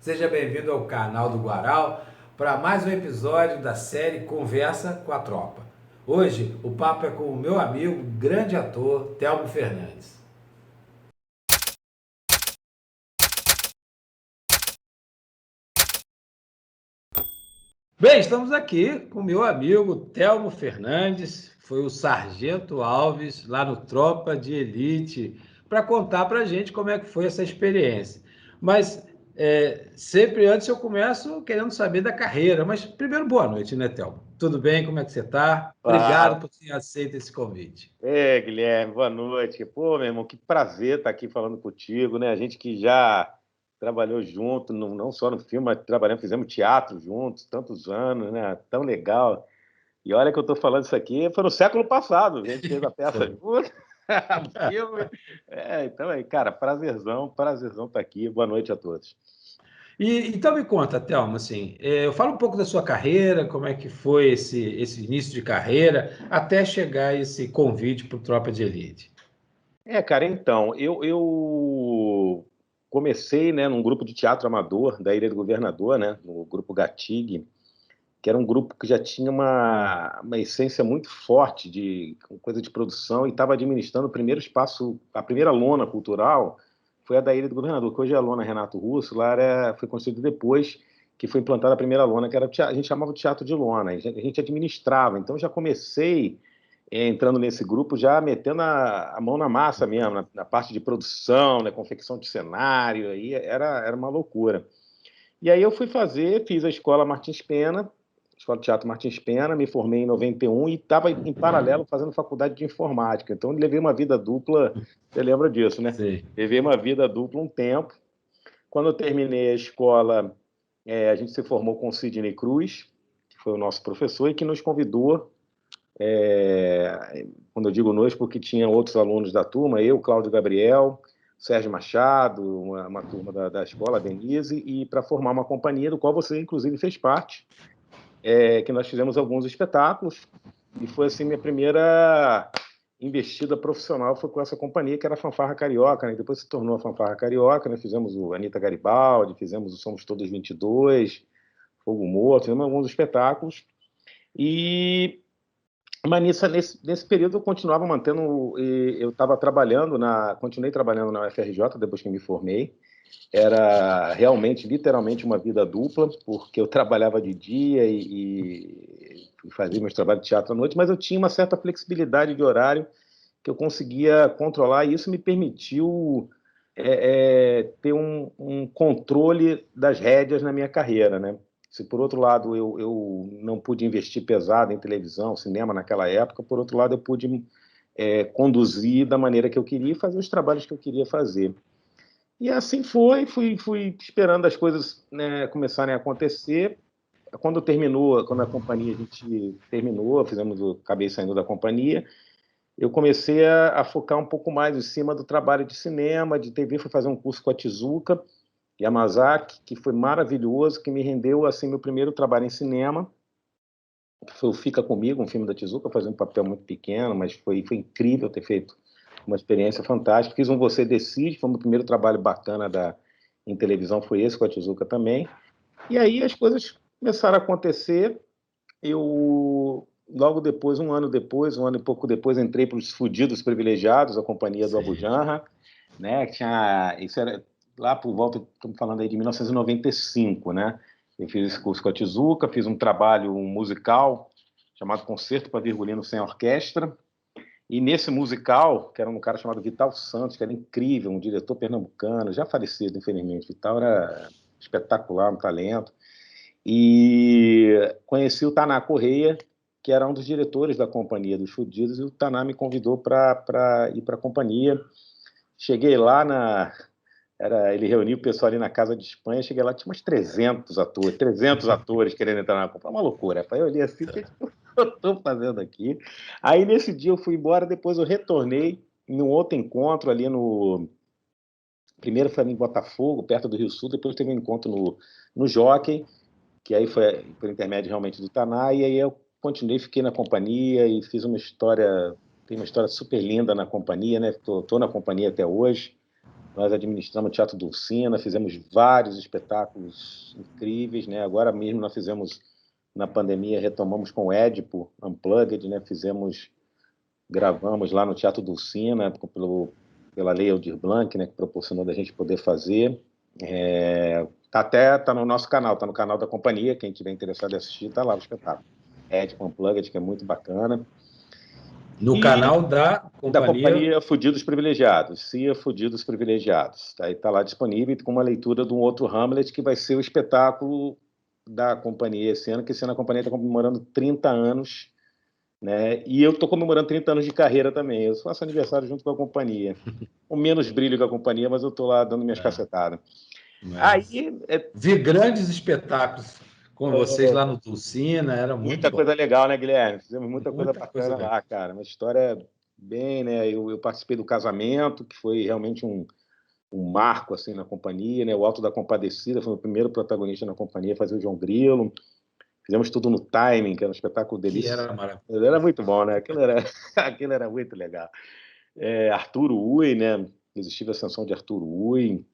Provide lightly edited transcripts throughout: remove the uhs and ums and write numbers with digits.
Seja bem-vindo ao canal do Guaral para mais um episódio da série Conversa com a Tropa. Hoje o papo é com o meu amigo, grande ator, Telmo Fernandes. Bem, estamos aqui com o meu amigo Telmo Fernandes, foi o Sargento Alves lá no Tropa de Elite, para contar para a gente como é que foi essa experiência. Mas sempre antes eu começo querendo saber da carreira. Mas primeiro, boa noite, né, Telmo? Tudo bem? Como é que você está? Obrigado Fala. por ter aceito esse convite. Guilherme, boa noite. Pô, meu irmão, que prazer estar aqui falando contigo, né? A gente que já trabalhou junto, não só no filme, mas trabalhamos, fizemos teatro juntos, tantos anos, né? Tão legal. E olha que eu estou falando isso aqui, foi no século passado, a gente fez a peça Foi. junto, o filme. Então aí, cara, prazerzão estar aqui. Boa noite a todos. Então me conta, Thelma, assim, eu falo um pouco da sua carreira, como é que foi esse início de carreira, até chegar esse convite para o Tropa de Elite. Cara, então, eu comecei, né, num grupo de teatro amador da Ilha do Governador, né, no grupo Gatig, que era um grupo que já tinha uma essência muito forte de coisa de produção e estava administrando o primeiro espaço, a primeira lona cultural foi a da Ilha do Governador, que hoje é a lona Renato Russo, foi construída depois que foi implantada a primeira lona, que era a gente chamava de teatro de lona, a gente administrava, então já comecei entrando nesse grupo, já metendo a mão na massa mesmo, na parte de produção, na confecção de cenário, aí era uma loucura. E aí eu fiz a escola Martins Pena, Escola de Teatro Martins Pena, me formei em 91 e estava em paralelo fazendo faculdade de informática. Então, eu levei uma vida dupla, você lembra disso, né? Sei. Levei uma vida dupla um tempo. Quando eu terminei a escola, a gente se formou com o Sidney Cruz, que foi o nosso professor, e que nos convidou, quando eu digo nós, porque tinha outros alunos da turma, eu, Cláudio Gabriel, Sérgio Machado, uma turma da escola, a Denise, e para formar uma companhia do qual você, inclusive, fez parte, que nós fizemos alguns espetáculos, e foi assim minha primeira investida profissional foi com essa companhia, que era a Fanfarra Carioca, né? Depois se tornou a Fanfarra Carioca, né? Fizemos o Anitta Garibaldi, fizemos o Somos Todos 22, Fogo Morto, fizemos alguns espetáculos, e mas nesse período eu continuava mantendo, eu estava continuei trabalhando na UFRJ depois que me formei. Era realmente, literalmente, uma vida dupla, porque eu trabalhava de dia e fazia meus trabalhos de teatro à noite, mas eu tinha uma certa flexibilidade de horário que eu conseguia controlar, e isso me permitiu ter um controle das rédeas na minha carreira, né? Se por outro lado eu não pude investir pesado em televisão, cinema naquela época, por outro lado eu pude conduzir da maneira que eu queria e fazer os trabalhos que eu queria fazer. E assim fui esperando as coisas, né, começarem a acontecer. Quando a companhia, a gente terminou, acabei saindo da companhia, eu comecei a focar um pouco mais em cima do trabalho de cinema, de TV, fui fazer um curso com a Tezuka Yamazaki, que foi maravilhoso, que me rendeu assim meu primeiro trabalho em cinema, que foi o Fica Comigo, um filme da Tezuka, fazendo um papel muito pequeno, mas foi incrível ter feito uma experiência fantástica. Fiz um Você Decide, foi o meu primeiro trabalho bacana em televisão, foi esse com a Tezuka também. E aí as coisas começaram a acontecer. Eu, logo depois, um ano e pouco depois, entrei para os Fudidos Privilegiados, a companhia do Abu Sei. Janra, né? Isso era lá por volta, estamos falando aí de 1995, né? Eu fiz esse curso com a Tezuka, fiz um trabalho musical chamado Concerto para Virgulino Sem Orquestra, e nesse musical, que era um cara chamado Vital Santos, que era incrível, um diretor pernambucano, já falecido, infelizmente. Vital era espetacular, um talento. E conheci o Taná Correia, que era um dos diretores da companhia dos Fudidos, e o Taná me convidou para ir para a companhia. Cheguei lá ele reuniu o pessoal ali na Casa de Espanha, cheguei lá, tinha uns 300 atores querendo entrar na companhia, uma loucura. Aí eu olhei assim, o que eu estou fazendo aqui? Aí nesse dia eu fui embora, depois eu retornei num outro encontro ali no... Primeiro foi em Botafogo, perto do Rio Sul, depois teve um encontro no Jockey, que aí foi por intermédio realmente do Taná, e aí eu continuei, fiquei na companhia e fiz uma história, tem uma história super linda na companhia, né? Tô na companhia até hoje. nós administramos o Teatro Dulcina, fizemos vários espetáculos incríveis, né? Agora mesmo nós fizemos, na pandemia, retomamos com o Édipo Unplugged, né? Gravamos lá no Teatro Dulcina, pela Lei Aldir Blanc, né? Que proporcionou da gente poder fazer. Tá no nosso canal, tá no canal da companhia, quem tiver interessado em assistir, tá lá o espetáculo. Édipo Unplugged, que é muito bacana. No canal da companhia Fudidos Privilegiados, CIA Fudidos Privilegiados. Aí está lá disponível com uma leitura de um outro Hamlet, que vai ser o espetáculo da companhia esse ano, que esse ano a companhia está comemorando 30 anos, né? E eu estou comemorando 30 anos de carreira também. Eu faço aniversário junto com a companhia. Com menos brilho que a companhia, mas eu estou lá dando minhas cacetadas. Aí, vi grandes espetáculos com vocês lá no Dulcina, era muito muita bom. Coisa legal, né, Guilherme? Fizemos muita coisa bacana lá, cara. Uma história bem, né? Eu participei do casamento, que foi realmente um marco assim na companhia, né? O Alto da Compadecida foi o primeiro protagonista na companhia, fazer o João Grilo. Fizemos tudo no timing, que era um espetáculo delicioso. Que era maravilhoso. Era muito bom, né? Aquilo era muito legal. Arturo Ui, né? Existiu a ascensão de Arturo Ui.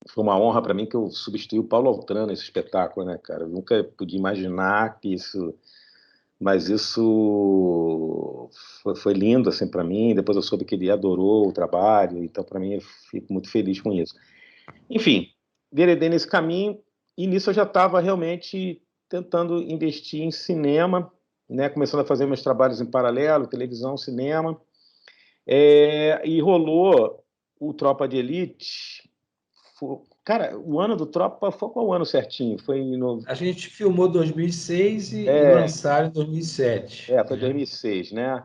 Foi uma honra para mim que eu substituí o Paulo Altran nesse espetáculo, né, cara? Eu nunca podia imaginar que isso... Mas isso foi lindo assim para mim. Depois eu soube que ele adorou o trabalho, então para mim eu fico muito feliz com isso. Enfim, enveredei nesse caminho e nisso eu já estava realmente tentando investir em cinema, né? Começando a fazer meus trabalhos em paralelo, televisão, cinema, e rolou o Tropa de Elite. Cara, o ano do Tropa foi qual o ano certinho? A gente filmou 2006 e lançaram em 2007. Foi 2006, né?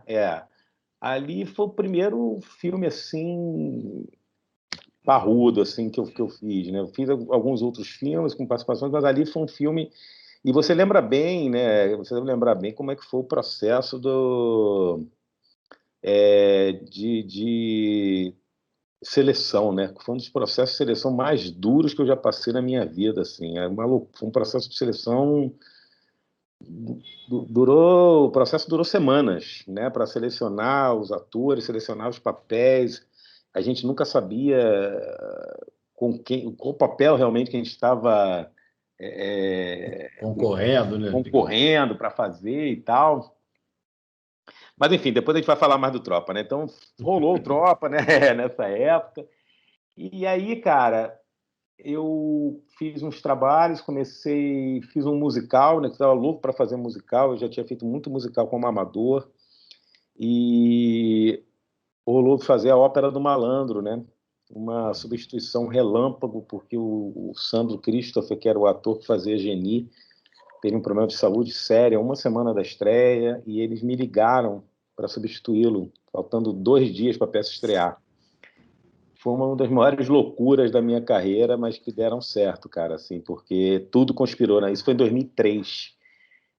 Ali foi o primeiro filme assim parrudo assim que eu fiz, né? Eu fiz alguns outros filmes com participações, mas ali foi um filme. E você lembra bem, né? Você deve lembrar bem como é que foi o processo de seleção, né? Foi um dos processos de seleção mais duros que eu já passei na minha vida, assim. Foi um processo de seleção o processo durou semanas, né? Para selecionar os atores, selecionar os papéis. A gente nunca sabia qual papel realmente que a gente estava concorrendo, né? Concorrendo para fazer e tal. Mas enfim, depois a gente vai falar mais do Tropa, né? Então rolou o Tropa, né? Nessa época. E aí, cara, eu fiz uns trabalhos, fiz um musical, né? Que estava louco para fazer musical. Eu já tinha feito muito musical como amador e rolou fazer a Ópera do Malandro, né? Uma substituição relâmpago, porque o Sandro Christopher, que era o ator que fazia Geni, teve um problema de saúde sério uma semana da estreia e eles me ligaram para substituí-lo, faltando 2 dias para a peça estrear. Foi uma das maiores loucuras da minha carreira, mas que deram certo, cara, assim, porque tudo conspirou, né? Isso foi em 2003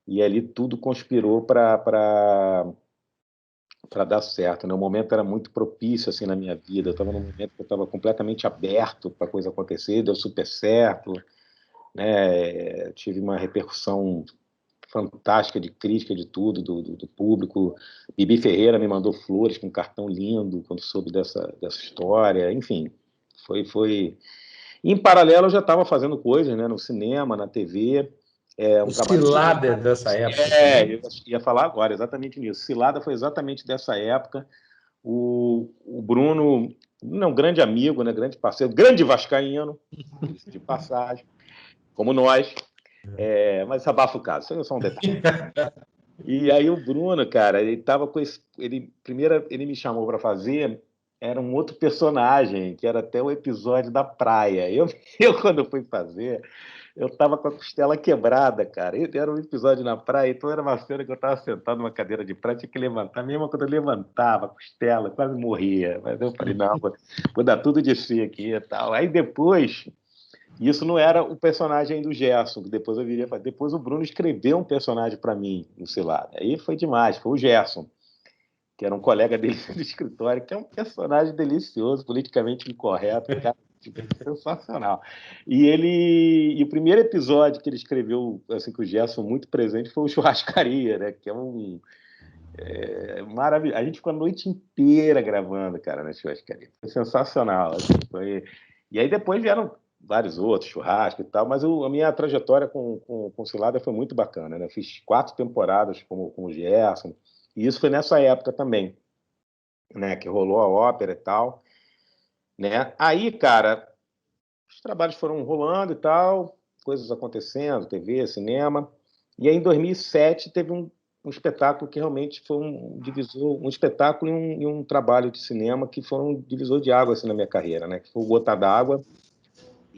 e ali tudo conspirou para dar certo, né? O momento era muito propício assim na minha vida. Eu estava num momento que eu estava completamente aberto para a coisa acontecer, deu super certo, né? Tive uma repercussão fantástica de crítica de tudo, do público. Bibi Ferreira me mandou flores com um cartão lindo quando soube dessa história. Enfim, foi. E, em paralelo, eu já estava fazendo coisas, né? No cinema, na TV. O Cilada dessa época. Eu ia falar agora, exatamente nisso. Cilada foi exatamente dessa época. O Bruno, um grande amigo, né? Grande parceiro, grande vascaíno, de passagem, como nós. Mas isso abafa o caso, isso é só um detalhe. E aí o Bruno, cara, ele tava com esse. Primeiro ele me chamou para fazer, era um outro personagem, que era até o episódio da praia. Eu quando fui fazer, eu tava com a costela quebrada, cara. Era um episódio na praia, então era uma cena que eu tava sentado numa cadeira de praia, tinha que levantar. Mesmo quando eu levantava a costela, quase morria. Mas eu falei, não, vou dar tudo de si aqui e tal. Aí depois. Isso não era o personagem do Gerson, que depois eu viria fazer. Depois o Bruno escreveu um personagem para mim no Cilada. Aí foi demais, foi o Gerson, que era um colega dele do escritório, que é um personagem delicioso, politicamente incorreto, cara, tipo, sensacional. E o primeiro episódio que ele escreveu, assim, com o Gerson muito presente, foi o Churrascaria, né? Que é Maravilhoso. A gente ficou a noite inteira gravando, cara, na churrascaria. Foi sensacional. Assim, E aí depois vieram vários outros, churrasco e tal, mas a minha trajetória com Cilada foi muito bacana, né? Eu fiz 4 temporadas como Gerson, e isso foi nessa época também, né? Que rolou a ópera e tal, né? Aí, cara, os trabalhos foram rolando e tal, coisas acontecendo, TV, cinema, e aí em 2007 teve um espetáculo que realmente foi um divisor, um espetáculo e um trabalho de cinema que foi um divisor de água assim, na minha carreira, né? Que foi o Gota d'Água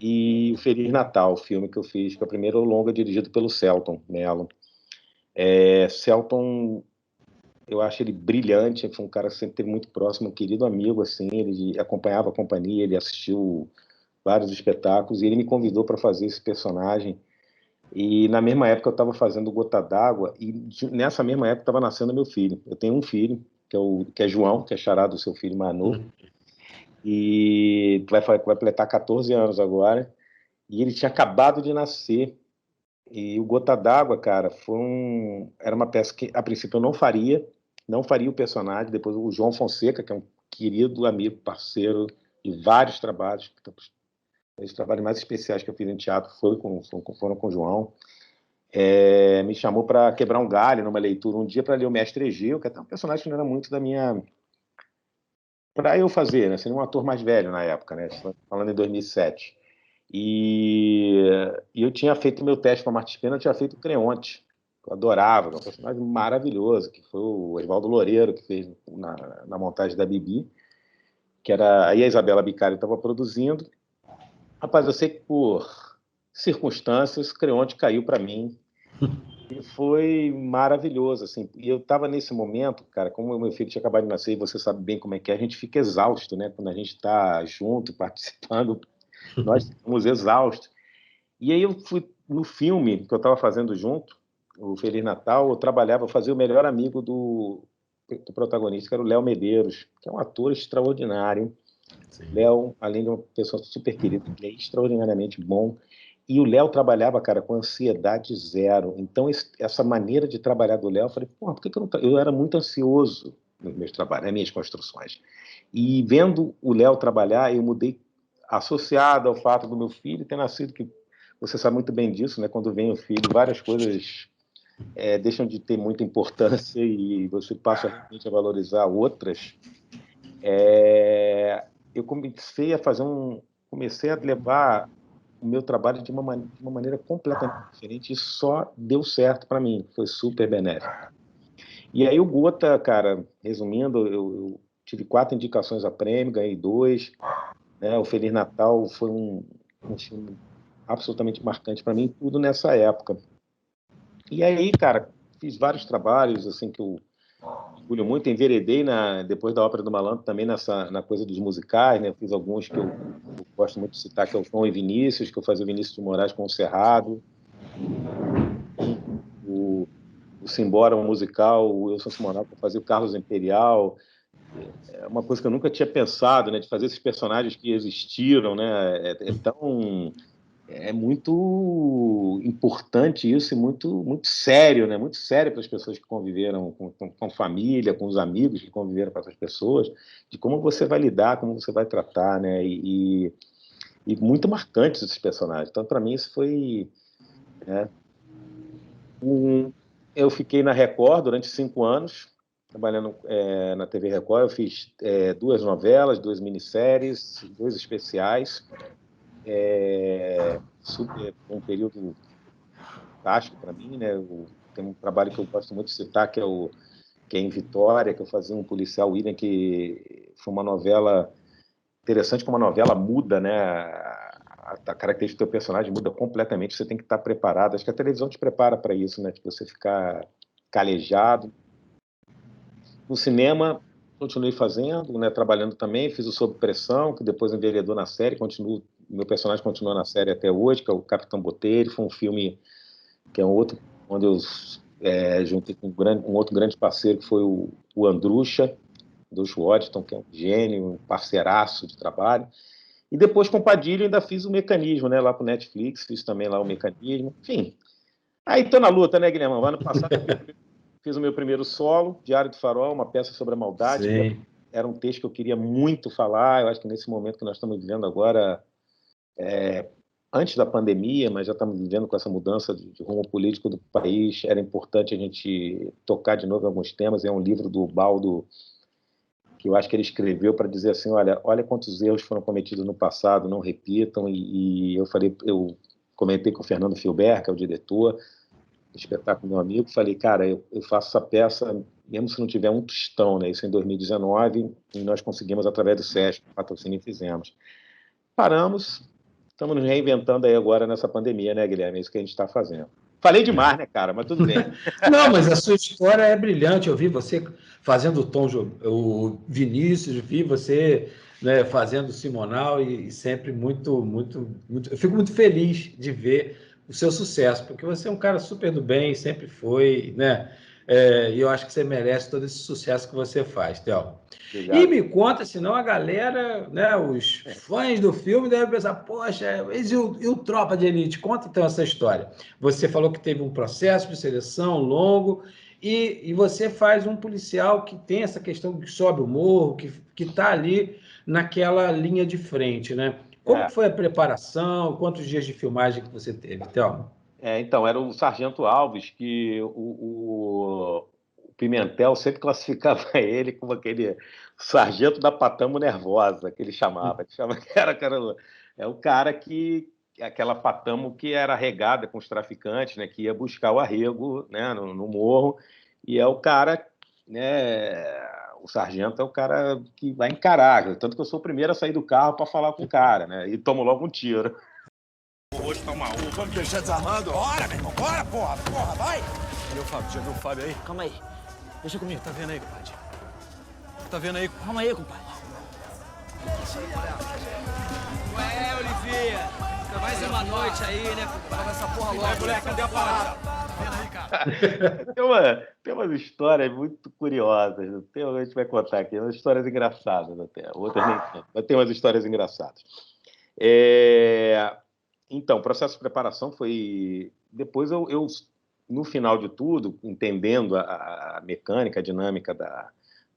e o Feliz Natal, o filme que eu fiz, que é o primeiro longa dirigido pelo Selton Mello. Selton, eu acho ele brilhante, foi um cara que sempre teve muito próximo, um querido amigo, assim, ele acompanhava a companhia, ele assistiu vários espetáculos, e ele me convidou para fazer esse personagem. E na mesma época eu estava fazendo Gota d'Água, e nessa mesma época estava nascendo meu filho. Eu tenho um filho, que é João, que é xará do seu filho mais novo, e vai completar 14 anos agora, e ele tinha acabado de nascer. E o Gota d'Água, cara, era uma peça que a princípio eu não faria o personagem. Depois o João Fonseca, que é um querido amigo, parceiro de vários trabalhos, os trabalhos mais especiais que eu fiz em teatro foram com o João. Me chamou para quebrar um galho numa leitura um dia para ler o Mestre Egeu, que é até um personagem que não era muito da minha. Para eu fazer, né? Seria um ator mais velho na época, né? Falando em 2007. E eu tinha feito meu teste para Martins Pena, eu tinha feito o Creonte, que eu adorava, que é um personagem maravilhoso, que foi o Oswaldo Loureiro que fez na montagem da Bibi, que era. Aí a Isabela Bicari estava produzindo. Rapaz, eu sei que por circunstâncias, Creonte caiu para mim. E foi maravilhoso, assim. E eu estava nesse momento, cara, como o meu filho tinha acabado de nascer, e você sabe bem como é que é, a gente fica exausto, né? Quando a gente está junto, participando, nós ficamos exaustos. E aí eu fui no filme que eu estava fazendo junto, o Feliz Natal, eu fazia o melhor amigo do protagonista, que era o Léo Medeiros, que é um ator extraordinário. Léo, além de uma pessoa super querida, ele é extraordinariamente bom. E o Léo trabalhava, cara, com ansiedade zero. Então, essa maneira de trabalhar do Léo, eu falei, porra, por que eu não. Eu era muito ansioso nos meus trabalhos, nas minhas construções. E vendo o Léo trabalhar, eu mudei, associado ao fato do meu filho ter nascido, que você sabe muito bem disso, né? Quando vem o filho, várias coisas deixam de ter muita importância e você passa realmente a valorizar outras. Eu comecei a levar o meu trabalho de uma maneira completamente diferente e só deu certo para mim, foi super benéfico. E aí o Gota, cara, resumindo, eu tive 4 indicações a prêmio, ganhei 2, né? O Feliz Natal foi um filme absolutamente marcante para mim, tudo nessa época. E aí, cara, fiz vários trabalhos assim que eu orgulho muito, enveredei depois da Ópera do Malandro também na coisa dos musicais, né? Eu fiz alguns que eu gosto muito de citar, que é o João e Vinícius, que eu fazia o Vinícius de Moraes com o Cerrado, o Simbora, um musical, o Wilson Simonal, que eu fazia o Carlos Imperial. É uma coisa que eu nunca tinha pensado, né? De fazer esses personagens que existiram, né? É muito importante isso e muito, muito sério, né? Muito sério para as pessoas que conviveram com família, com os amigos que conviveram com essas pessoas, de como você vai lidar, como você vai tratar, né? E muito marcantes esses personagens. Então, para mim, isso foi, né? Eu fiquei na Record durante 5 anos, trabalhando na TV Record. Eu fiz 2 novelas, 2 minisséries, 2 especiais. Um período fantástico para mim, né? Tem um trabalho que eu gosto muito de citar, que é em Vitória, que eu fazia um policial William, que foi uma novela interessante, como a novela muda, né? A característica do teu personagem muda completamente, você tem que estar preparado. Acho que a televisão te prepara para isso, né? De você ficar calejado. No cinema, continuei fazendo, né? Trabalhando também, fiz o Sob Pressão, que depois enveredou na série, meu personagem continua na série até hoje, que é o Capitão Botelho. Foi um filme que é um outro, onde eu juntei com um outro grande parceiro, que foi o Andrucha, do Waddington, que é um gênio, um parceiraço de trabalho. E depois, com o Padilha, ainda fiz o Mecanismo, né, lá para o Netflix, fiz também lá o Mecanismo. Enfim, aí tô na luta, né, Guilherme? Ano passado fiz o meu primeiro solo, Diário do Farol, uma peça sobre a maldade. Sim. Era um texto que eu queria muito falar. Eu acho que nesse momento que nós estamos vivendo agora, antes da pandemia, mas já estamos vivendo com essa mudança de rumo político do país, era importante a gente tocar de novo alguns temas. É um livro do Baldo, que eu acho que ele escreveu para dizer assim, olha quantos erros foram cometidos no passado, não repitam. E eu comentei com o Fernando Filber, que é o diretor do espetáculo, meu amigo, falei, cara, eu faço essa peça, mesmo se não tiver um tostão, né? Isso em 2019, e nós conseguimos, através do SESC, patrocínio, e fizemos. Paramos, estamos nos reinventando aí agora nessa pandemia, né, Guilherme? É isso que a gente está fazendo. Falei demais, né, cara? Mas tudo bem. Não, mas a sua história é brilhante. Eu vi você fazendo o Tom, o Vinícius, vi você, né, fazendo o Simonal e sempre muito, muito, muito. Eu fico muito feliz de ver o seu sucesso, porque você é um cara super do bem, sempre foi, né? E eu acho que você merece todo esse sucesso que você faz, Théo. E Obrigado. me conta, senão a galera, né, os fãs do filme devem pensar, poxa, mas e o Tropa de Elite? Conta então essa história. Você falou que teve um processo de seleção longo e você faz um policial que tem essa questão que sobe o morro, que está ali naquela linha de frente, né? Como É, que foi a preparação? Quantos dias de filmagem que você teve, Thelma? então, era o Sargento Alves que o Pimentel sempre classificava ele como aquele sargento da patamo nervosa, que ele chamava. Ele chamava que é o cara que aquela patamo que era regada com os traficantes, né, que ia buscar o arrego, né, no morro, e é o cara, né, o sargento é o cara que vai encarar, tanto que eu sou o primeiro a sair do carro para falar com o cara, né, e tomo logo um tiro. Hoje tá uma uva. Vamos deixar desarmando? Bora, meu irmão, bora, porra, vai! Cadê o Fábio? Já viu o Fábio aí? Calma aí. Deixa comigo. Tá vendo aí, compadre? Tá vendo aí? Calma aí, compadre. Ué, Olivia. Mais uma noite aí, né? Fala essa porra logo. Vai, moleque, cadê a parada? Tá vendo aí, cara? Tem umas histórias muito curiosas. A gente vai contar aqui, umas histórias engraçadas até. Outras nem tanto, mas tem umas histórias engraçadas. Então, o processo de preparação foi... Depois no final de tudo, entendendo a mecânica, a dinâmica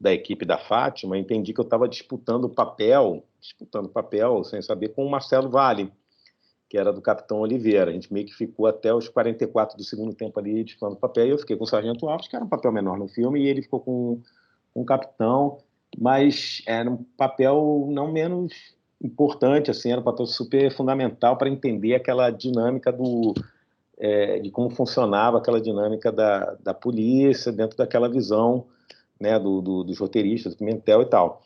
da equipe da Fátima, entendi que eu estava disputando papel, sem saber, com o Marcelo Valle, que era do Capitão Oliveira. A gente meio que ficou até os 44 do segundo tempo ali disputando papel, e eu fiquei com o Sargento Alves, que era um papel menor no filme, e ele ficou com o Capitão, mas era um papel não menos importante, assim, era um papel super fundamental para entender aquela dinâmica de como funcionava aquela dinâmica da polícia dentro daquela visão, né, dos roteiristas, do Pimentel e tal.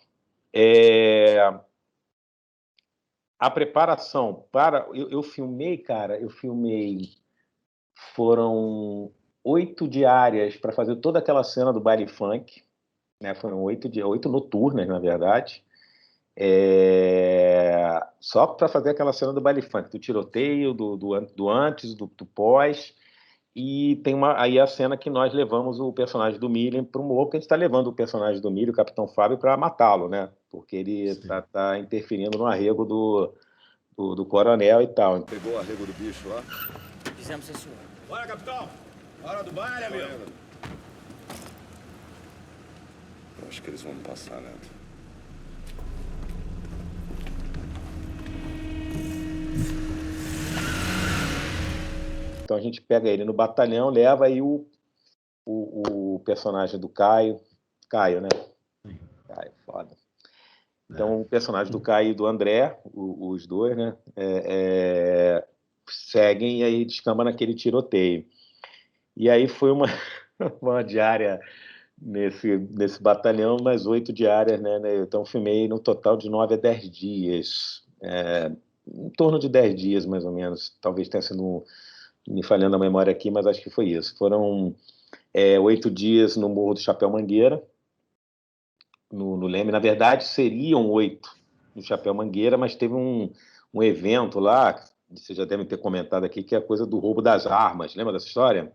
A preparação para... Eu filmei, cara, foram 8 diárias para fazer toda aquela cena do baile funk, né? Foram 8 noturnas, na verdade, só para fazer aquela cena do baile funk, do tiroteio, do antes, do pós, e tem aí a cena que nós levamos o personagem do Milho para o morro, porque a gente está levando o personagem do Milho, o Capitão Fábio, para matá-lo, né? Porque ele tá interferindo no arrego do coronel e tal. Pegou o arrego do bicho lá? Fizemos isso. Bora, capitão! Hora do baile, amigo! Eu acho que eles vão me passar, Neto. Então a gente pega ele no batalhão, leva aí o personagem do Caio, né? Caio, foda. Então o personagem do Caio e do André, os dois, né? Seguem e aí descamba naquele tiroteio. E aí foi uma diária nesse batalhão, mais 8 diárias, né? Então filmei no total de 9 a 10 dias. Em torno de 10 dias, mais ou menos. Talvez tenha sido... me falhando a memória aqui, mas acho que foi isso. Foram 8 dias no Morro do Chapéu Mangueira, no Leme. Na verdade, seriam 8 no Chapéu Mangueira, mas teve um evento lá, vocês já devem ter comentado aqui, que é a coisa do roubo das armas. Lembra dessa história?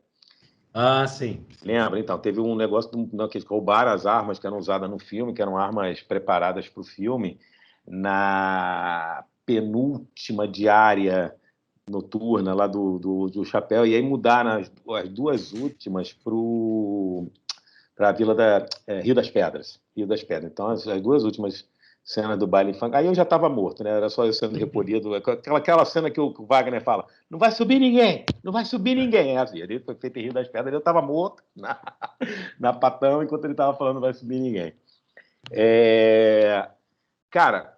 Ah, sim. Lembra? Então, teve um negócio que roubaram as armas que eram usadas no filme, que eram armas preparadas para o filme, na penúltima diária noturna lá do Chapéu, e aí mudaram as duas últimas para a Vila da Rio das Pedras. Rio das Pedras. Então, as duas últimas cenas do baile funk. Aí eu já estava morto, né? Era só eu sendo recolhido. Aquela cena que o Wagner fala: não vai subir ninguém, não vai subir ninguém. Ali foi feito em Rio das Pedras, eu estava morto na Patão, enquanto ele estava falando: não vai subir ninguém. Cara,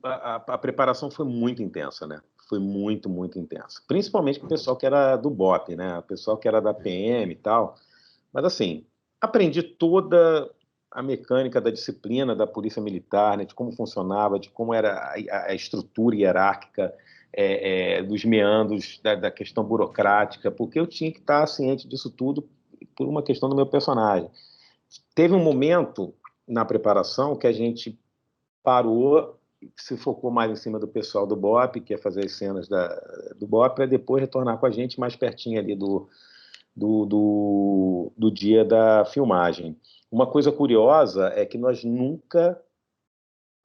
a preparação foi muito intensa, né? Foi muito, muito intensa. Principalmente com o pessoal que era do BOP, né? O pessoal que era da PM e tal. Mas, assim, aprendi toda a mecânica da disciplina da Polícia Militar, né? De como funcionava, de como era a estrutura hierárquica, dos meandros da questão burocrática, porque eu tinha que estar ciente disso tudo por uma questão do meu personagem. Teve um momento na preparação que a gente parou, se focou mais em cima do pessoal do BOP, que ia fazer as cenas do BOP, para depois retornar com a gente mais pertinho ali do dia da filmagem. Uma coisa curiosa é que nós nunca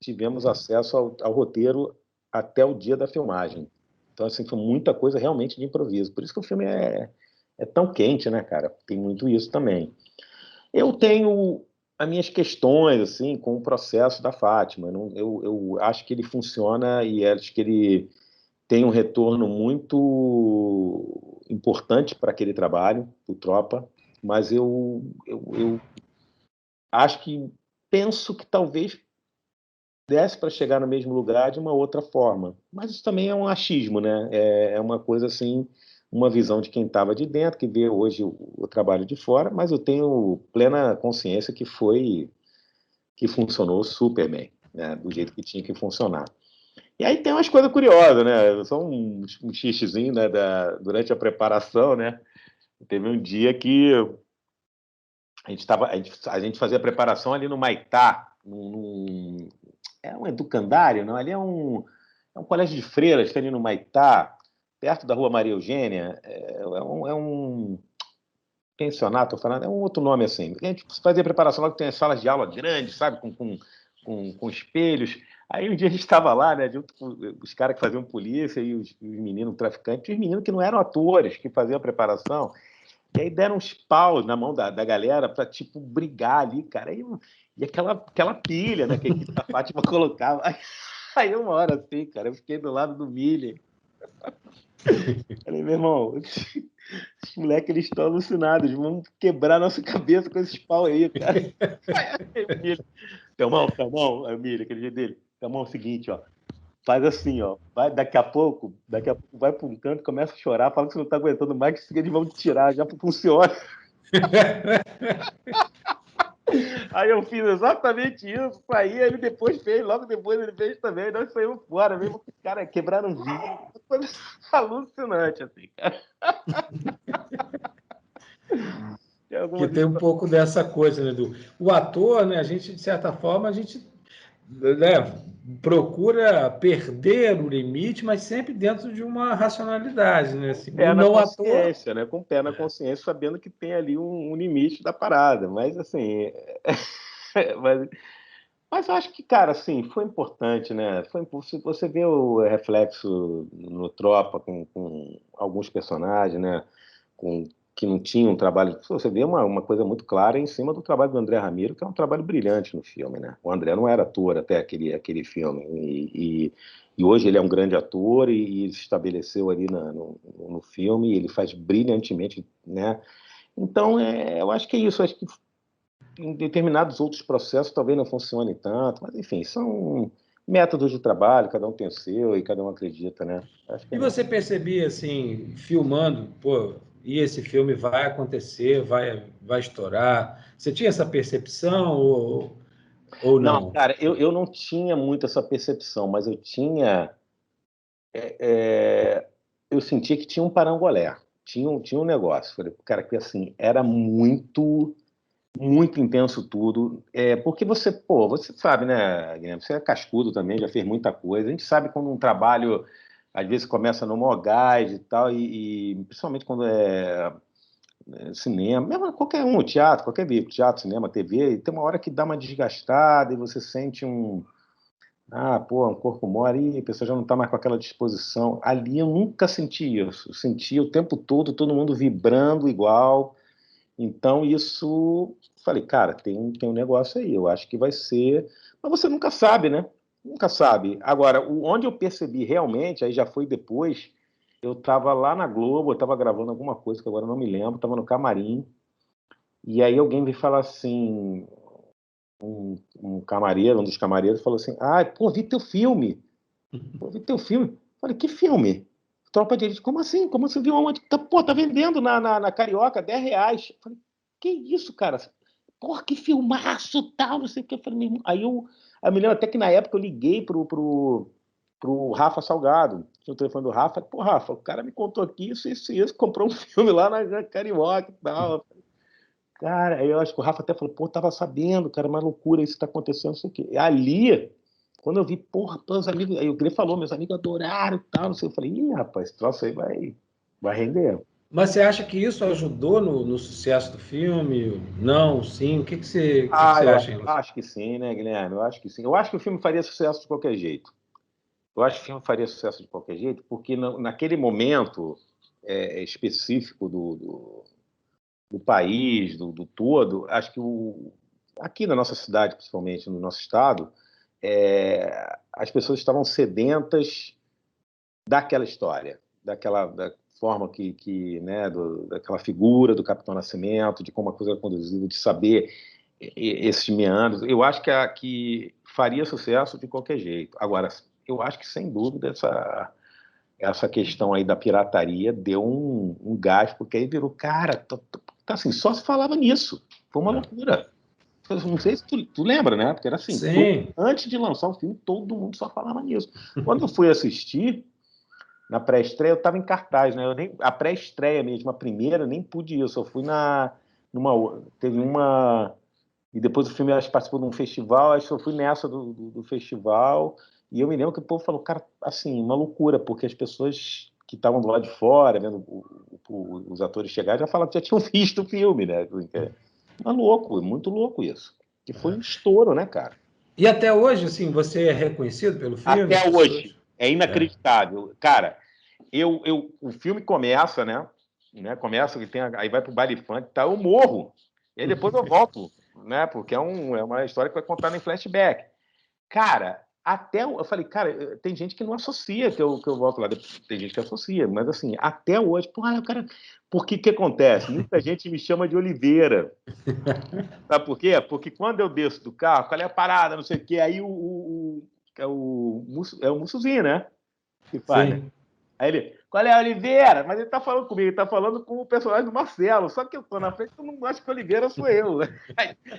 tivemos acesso ao roteiro até o dia da filmagem. Então, assim, foi muita coisa realmente de improviso. Por isso que o filme é tão quente, né, cara? Tem muito isso também. Eu tenho as minhas questões assim com o processo da Fátima. Eu acho que ele funciona e acho que ele tem um retorno muito importante para aquele trabalho, o Tropa, mas eu acho que penso que talvez desse para chegar no mesmo lugar de uma outra forma. Mas isso também é um achismo, né? É uma coisa assim, uma visão de quem estava de dentro, que vê hoje o trabalho de fora, mas eu tenho plena consciência que funcionou super bem, né? Do jeito que tinha que funcionar. E aí tem umas coisas curiosas, né? Só um xistezinho, né, durante a preparação, né? Teve um dia que a gente fazia a preparação ali no Maitá, é um educandário, não? Ali é um colégio de freiras, que é ali no Maitá, perto da Rua Maria Eugênia. É um pensionato, falando, é um outro nome assim. A gente fazia a preparação lá que tem as salas de aula grandes, sabe, com espelhos. Aí um dia a gente estava lá, né, junto com os caras que faziam polícia e os meninos traficantes, e os meninos que não eram atores, que faziam a preparação. E aí deram uns paus na mão da galera para, tipo, brigar ali, cara. E aquela pilha, né, que a Fátima colocava. Aí uma hora assim, cara, eu fiquei do lado do Miller. Falei, meu irmão, esses moleques, eles estão alucinados, vão quebrar nossa cabeça com esses pau aí, cara. Aí, Camão, aí o Miller, aquele jeito dele. Camão, é o seguinte, ó. Faz assim, ó. Daqui a pouco vai para um canto, começa a chorar, fala que você não tá aguentando mais, que eles vão te tirar, já funciona. Aí eu fiz exatamente isso, saí, ele depois fez, logo depois ele fez também, nós saímos fora mesmo, cara, quebraram um vidro, coisa alucinante, assim, cara. Que tem um pouco dessa coisa, né, o ator, né, a gente, de certa forma, a gente, né, procura perder o limite, mas sempre dentro de uma racionalidade, né? Assim, Pé o na não ator. consciência, né? Com o pé na consciência, sabendo que tem ali um limite da parada. Mas, assim. Mas eu acho que, cara, assim, foi importante, né? Se você vê o reflexo no Tropa com alguns personagens, né? Que não tinham um trabalho. Você vê uma coisa muito clara em cima do trabalho do André Ramiro, que é um trabalho brilhante no filme, né? O André não era ator até aquele filme. E hoje ele é um grande ator e se estabeleceu ali no filme, e ele faz brilhantemente, né? Então, eu acho que é isso. Eu acho que em determinados outros processos talvez não funcione tanto, mas enfim, são métodos de trabalho, cada um tem o seu e cada um acredita, né? Acho que E é você percebia, assim, filmando, pô, e esse filme vai acontecer, vai estourar? Você tinha essa percepção ou Não, não? cara, eu não tinha muito essa percepção, mas eu tinha. Eu sentia que tinha um parangolé, tinha um negócio. Falei, cara, que assim, era muito, muito intenso tudo. Porque você sabe, né, Guilherme? Você é cascudo também, já fez muita coisa. A gente sabe quando um trabalho, às vezes, começa no maior gás e tal, e principalmente quando cinema, mesmo qualquer um, teatro, qualquer veículo, teatro, cinema, TV, e tem uma hora que dá uma desgastada e você sente Ah, pô, um corpo mole, e a pessoa já não está mais com aquela disposição. Ali eu nunca senti isso. Eu sentia o tempo todo mundo vibrando igual. Então, isso, falei, cara, tem um negócio aí, eu acho que vai ser. Mas você nunca sabe, né? Nunca sabe. Agora, onde eu percebi realmente, aí já foi depois, eu estava lá na Globo, eu estava gravando alguma coisa que agora eu não me lembro, estava no camarim, e aí alguém veio falar assim, um camareiro, um dos camareiros, falou assim: ah, pô, vi teu filme. Pô, vi teu filme. Falei, que filme? Tropa de Elite. Como assim? Como você viu onde? Pô, tá vendendo na Carioca, R$ 10. Falei, que isso, cara? Porra, que filmaço, tal, não sei o que. Eu falei, meu irmão. Eu me lembro até que na época eu liguei pro Rafa Salgado, tinha o telefone do Rafa. Pô, Rafa, o cara me contou aqui isso, comprou um filme lá na Carioca e tal. Cara, aí eu acho que o Rafa até falou, pô, tava sabendo, cara, uma loucura isso tá acontecendo, não sei o quê. E ali, quando eu vi, porra, os amigos, aí o Grê falou, meus amigos adoraram e tal, não sei, eu falei, ih, rapaz, esse troço aí vai render. Mas você acha que isso ajudou no sucesso do filme? Não, sim? O que que você Eu acha em relação? acho que sim, né, Guilherme? Eu acho que sim. Eu acho que o filme faria sucesso de qualquer jeito. Eu acho que o filme faria sucesso de qualquer jeito, porque naquele momento específico do país, do todo, acho que aqui na nossa cidade, principalmente no nosso estado, as pessoas estavam sedentas daquela história, da forma né, daquela figura do Capitão Nascimento, de como a coisa era conduzida, de saber esses meandros. Eu acho que faria sucesso de qualquer jeito. Agora, eu acho que, sem dúvida, essa questão aí da pirataria deu um gás, porque aí virou, cara, tá assim, só se falava nisso. Foi uma loucura. Não sei se tu lembra, né? Porque era assim, Sim. antes de lançar o filme, todo mundo só falava nisso. Quando eu fui assistir, na pré-estreia, eu estava em cartaz, né? A pré-estreia mesmo, a primeira, eu nem pude ir, eu só fui teve uma... E depois o filme, acho que participou de um festival, acho que eu fui nessa do festival, e eu me lembro que o povo falou, cara, assim, uma loucura, porque as pessoas que estavam do lado de fora, vendo os atores chegarem, já falavam que já tinham visto o filme, né? Muito louco isso. Que foi um estouro, né, cara? E até hoje, assim, você é reconhecido pelo filme? As Até pessoas? hoje. É inacreditável. Cara, o filme começa, né? Começa, aí vai pro baile funk, tá? Eu morro. E aí depois eu volto, né? Porque é uma história que vai contar em flashback. Cara, eu falei, cara, tem gente que não associa que eu volto lá. Tem gente que associa, mas assim, até hoje, porra, cara, porque que acontece? Muita gente me chama de Oliveira. Sabe por quê? Porque quando eu desço do carro, qual é a parada, não sei o quê, aí o Mussuzinho, né? Que faz, né? Sim. Aí ele, qual é a Oliveira? Mas ele tá falando comigo, ele tá falando com o personagem do Marcelo. Só que eu tô na frente, eu não acho que a Oliveira sou eu.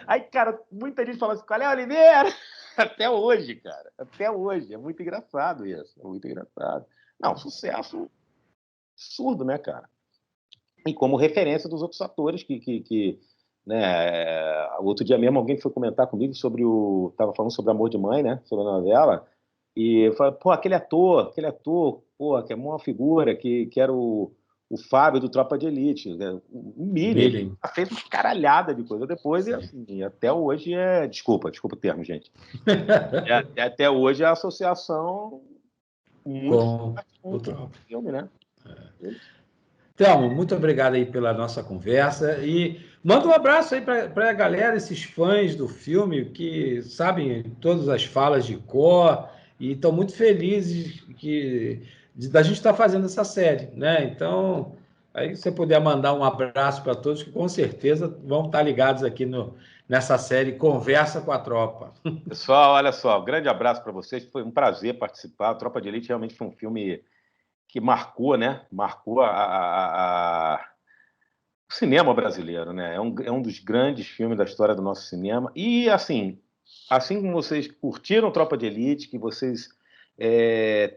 Aí, cara, muita gente fala assim, qual é a Oliveira? Até hoje, cara. Até hoje. É muito engraçado isso. É muito engraçado. Não, sucesso absurdo, né, cara? E como referência dos outros atores né, outro dia mesmo alguém foi comentar comigo tava falando sobre Amor de Mãe, né, sobre a novela, e eu falei, pô, aquele ator, pô, que é uma figura, que era o Fábio do Tropa de Elite, né, o Miller, Millen. fez uma caralhada de coisa depois, e assim, até hoje desculpa o termo, gente, até hoje é a associação muito Com forte o com o Tropa. filme, né? Thelmo, muito obrigado aí pela nossa conversa e manda um abraço aí para a galera, esses fãs do filme que sabem todas as falas de cor e estão muito felizes da gente estar fazendo essa série, né? Então, aí você puder mandar um abraço para todos que com certeza vão estar ligados aqui nessa série Conversa com a Tropa. Pessoal, olha só, um grande abraço para vocês. Foi um prazer participar. A Tropa de Elite realmente foi um filme que marcou, né? Marcou o cinema brasileiro, né? É um dos grandes filmes da história do nosso cinema. E assim como vocês curtiram Tropa de Elite, que vocês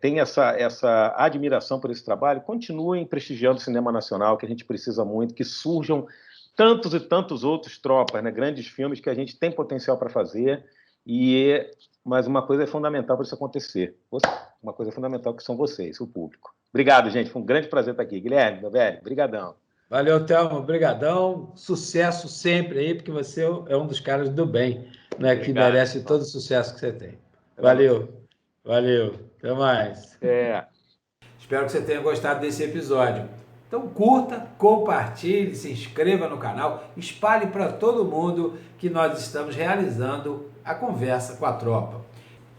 têm essa admiração por esse trabalho, continuem prestigiando o cinema nacional, que a gente precisa muito, que surjam tantos e tantos outros tropas, né? Grandes filmes que a gente tem potencial para fazer. Mas uma coisa é fundamental para isso acontecer. Uma coisa fundamental que são vocês, o público. Obrigado, gente. Foi um grande prazer estar aqui. Guilherme, meu velho, brigadão. Valeu, Thelmo, obrigadão. Sucesso sempre aí, porque você é um dos caras do bem, né, que Obrigado, merece pessoal. todo o sucesso que você tem. Pela Valeu. Valeu, até mais. Espero que você tenha gostado desse episódio. Então curta, compartilhe, se inscreva no canal, espalhe para todo mundo que nós estamos realizando a Conversa com a Tropa.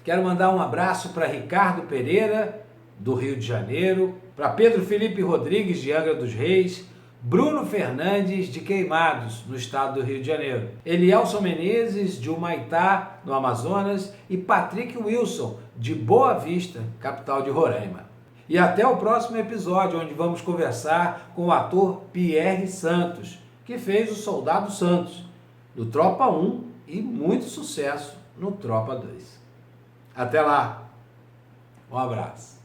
Quero mandar um abraço para Ricardo Pereira, do Rio de Janeiro, para Pedro Felipe Rodrigues, de Angra dos Reis, Bruno Fernandes, de Queimados, no estado do Rio de Janeiro, Elielson Menezes, de Humaitá, no Amazonas, e Patrick Wilson, de Boa Vista, capital de Roraima. E até o próximo episódio, onde vamos conversar com o ator Pierre Santos, que fez o Soldado Santos, no Tropa 1 e muito sucesso no Tropa 2. Até lá, um abraço.